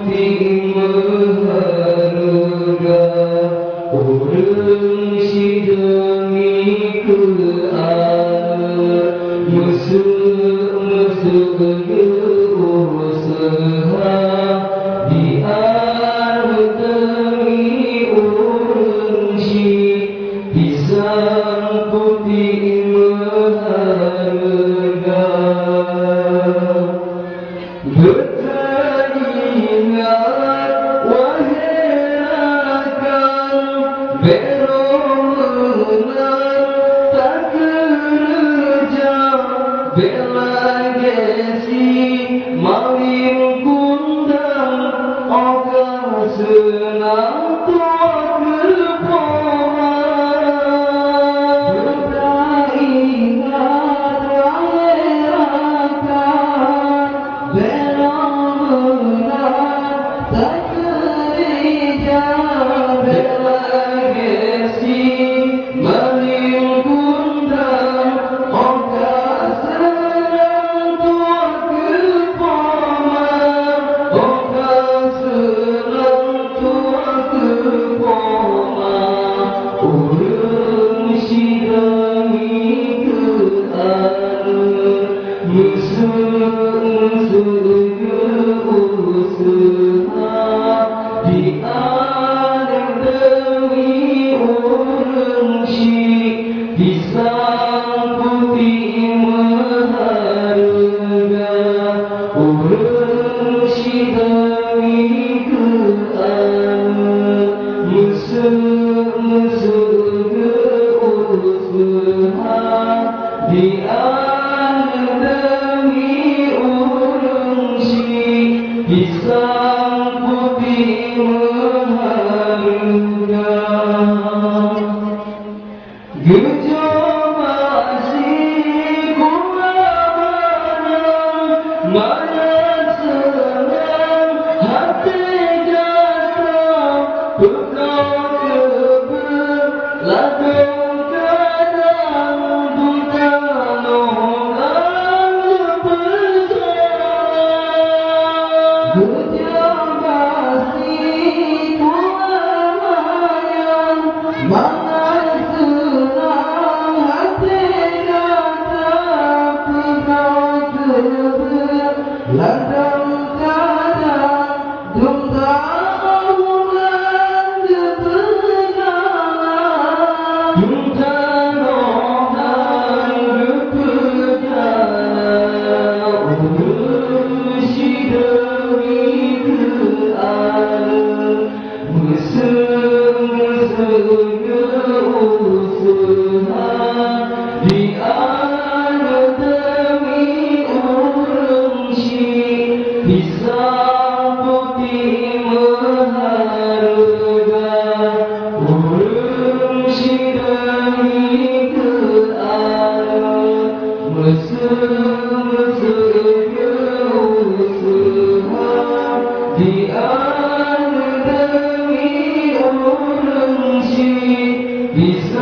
putih berharga, orang sidami ke alam, mesuk-mesuk usaha di artemi orang pisang putih berharga. Berteringat wahai rakan, berongan tak kerja, bela gesi mawin kundang, oga senang tua kerpona. Berteringat wahai rakan, berongan tak kerja, bela gesi mawin kundang, oga senang tua kerpona, oga senang tua kerpona. Orang sidami ke alam, mesuk-mesuk usaha di alam demi orang pisang putih berharga. Orang sidami ke alam, mesuk-mesuk usaha di alam demi orang pisang putih berharga. Gejol masih kurang mana senang hati jatuh, bekal keberladung kadang bukan orang bersalah. Gejol masih kurang mana senang hati jatuh, bekal keberladung kadang bukan orang bersalah. Bukan orang bersalah. Orang sidami ke alam, mesuk-mesuk usaha di alam demi orang pisang putih berharga. Orang sidami ke alam, mesuk-mesuk usaha di alam demi orang pisang